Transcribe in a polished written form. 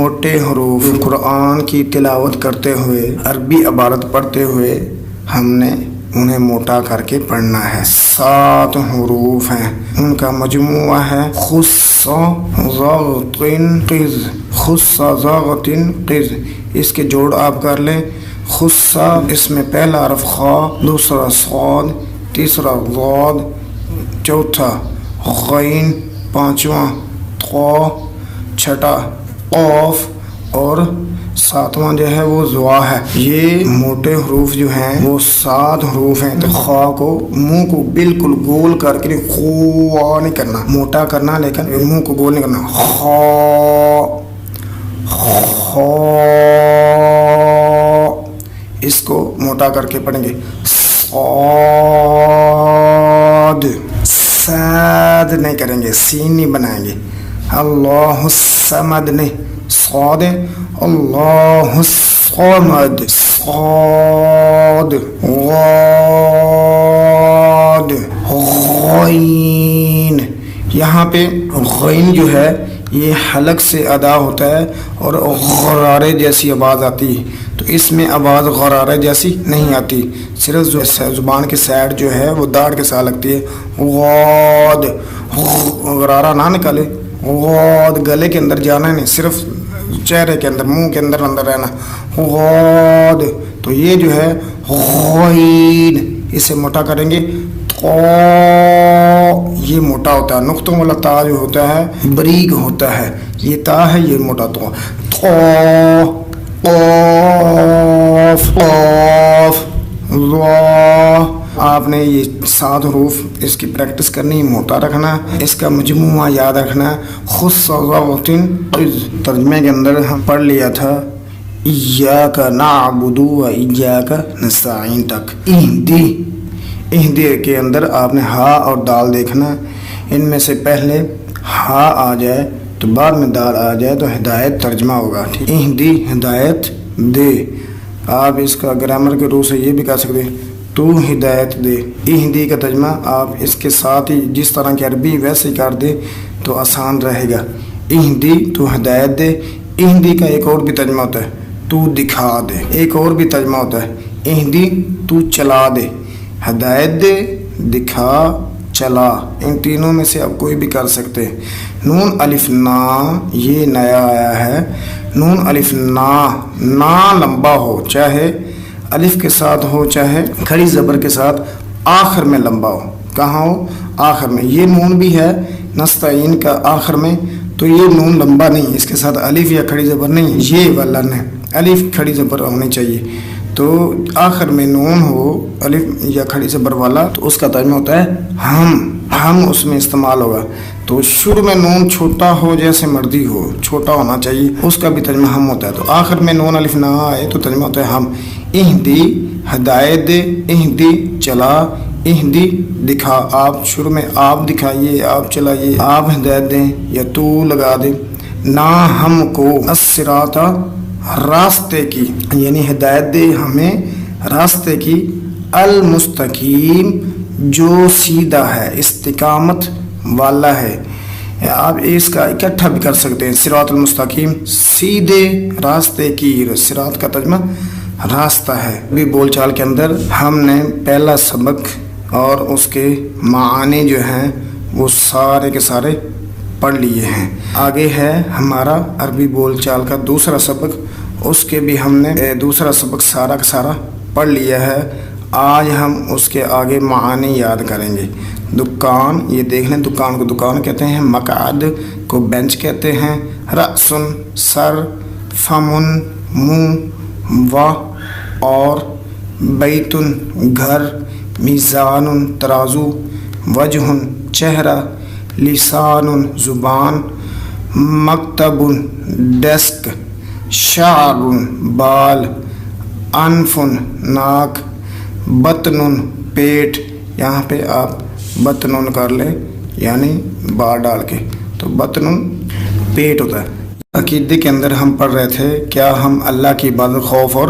موٹے حروف قرآن کی تلاوت کرتے ہوئے، عربی عبارت پڑھتے ہوئے ہم نے انہیں موٹا کر کے پڑھنا ہے۔ 7 حروف ہیں، ان کا مجموعہ ہے خص ضغط قز، خص ضغط قز۔ اس کے جوڑ آپ کر لیں۔ خص، اس میں پہلا حرف خا، دوسرا صاد، تیسرا ضاد، چوتھا غین، پانچواں طا، چھٹا قاف اور ساتواں جو ہے وہ زوا ہے۔ یہ موٹے حروف جو ہیں وہ 7 حروف ہیں۔ تو خا کو منہ کو بالکل گول کر کے خوا نہیں کرنا، موٹا کرنا، لیکن منہ کو گول نہیں کرنا۔ خا خا، اس کو موٹا کر کے پڑھیں گے۔ صاد، ساد نہیں کریں گے، سین نہیں بنائیں گے۔ اللہ الصمد نہیں، صاد اللہ الصمد، صاد غاد غین۔ یہاں پہ غین جو ہے یہ حلق سے ادا ہوتا ہے اور غرارے جیسی آواز آتی ہے، تو اس میں آواز غرارے جیسی نہیں آتی، صرف زبان کی سائڈ جو ہے وہ داڑھ کے ساتھ لگتی ہے۔ غاد، غرارہ نہ نکالے، غاد گلے کے اندر جانا نہیں، صرف چہرے کے اندر، منہ کے اندر اندر رہنا۔ غاد، تو یہ جو ہے غین، اسے موٹا کریں گے۔ طا، یہ موٹا ہوتا ہے، نقطوں والا تا جو ہوتا ہے بریک ہوتا ہے، یہ تا ہے، یہ موٹا تو۔ طا، قاف قاف، ضا۔ آپ نے یہ 7 حروف اس کی پریکٹس کرنی، موٹا رکھنا، اس کا مجموعہ یاد رکھنا۔ خص ضغط قز، ترجمے کے اندر ہم پڑھ لیا تھا ایاک نعبد و ایاک نستعین تک۔ اہدی، اہدی کے اندر آپ نے ہا اور دال دیکھنا، ان میں سے پہلے ہا آ جائے تو بعد میں دال آ جائے تو ہدایت ترجمہ ہوگا، ٹھیک۔ اہدی، ہدایت دے۔ آپ اس کا گرامر کے روح سے یہ بھی کہہ سکتے ہیں تو ہدایت دے۔ اہدی کا ترجمہ آپ اس کے ساتھ ہی جس طرح کی عربی ویسے ہی کر دے تو آسان رہے گا۔ اہدی، تو ہدایت دے۔ اہدی کا ایک اور بھی ترجمہ ہوتا ہے تو دکھا دے، ایک اور بھی ترجمہ ہوتا ہے اہدی تو چلا دے، ہدایت دے، دکھا، چلا، ان تینوں میں سے آپ کوئی بھی کر سکتے ہیں۔ نون الف نا، یہ نیا آیا ہے۔ نون الف نا، نا لمبا ہو، چاہے الف کے ساتھ ہو چاہے کھڑی زبر کے ساتھ، آخر میں لمبا ہو۔ کہاں ہو؟ آخر میں۔ یہ نون بھی ہے نستعین کا آخر میں، تو یہ نون لمبا نہیں، اس کے ساتھ الف یا کھڑی زبر نہیں، یہ والا ہے، الف کھڑی زبر ہونی چاہیے۔ تو آخر میں نون ہو الف یا کھڑی زبر والا تو اس کا ترجمہ ہوتا ہے ہم اس میں استعمال ہوگا۔ تو شروع میں نون چھوٹا ہو، جیسے مرضی ہو، چھوٹا ہونا چاہیے، اس کا بھی ترجمہ ہم ہوتا ہے۔ تو آخر میں نون الف نہ آئے تو ترجمہ ہوتا ہے ہم۔ اہدی، ہدایت دے، اہدی چلا، اہدی دکھا۔ آپ شروع میں آپ دکھائیے، آپ چلائیے، آپ ہدایت دیں یا تو لگا دیں۔ نا ہم کو الصراط، راستے کی، یعنی ہدایت دے ہمیں راستے کی، المستقیم، جو سیدھا ہے، استقامت والا ہے۔ آپ اس کا اکٹھا بھی کر سکتے ہیں، صراط المستقیم، سیدھے راستے کی۔ صراط کا ترجمہ راستہ ہے۔ بھی بول چال کے اندر ہم نے پہلا سبق اور اس کے معانی جو ہیں وہ سارے کے سارے پڑھ لیے ہیں۔ آگے ہے ہمارا عربی بول چال کا دوسرا سبق، اس کے بھی ہم نے دوسرا سبق سارا کا سارا پڑھ لیا ہے۔ آج ہم اس کے آگے معانی یاد کریں گے۔ دکان، یہ دیکھ لیں، دکان کو دکان کہتے ہیں، مقعد کو بینچ کہتے ہیں، رأسن سر، فمن منہ، و اور، بیتن گھر، میزان ترازو، وجہ چہرہ، لسان زبان، مکتب ڈیسک، شعر بال، انف ناک، بطن پیٹ۔ یہاں پہ آپ بطن کر لیں یعنی بار ڈال کے، تو بطن پیٹ ہوتا ہے۔ عقیدے کے اندر ہم پڑھ رہے تھے کیا ہم اللہ کی عبادت خوف اور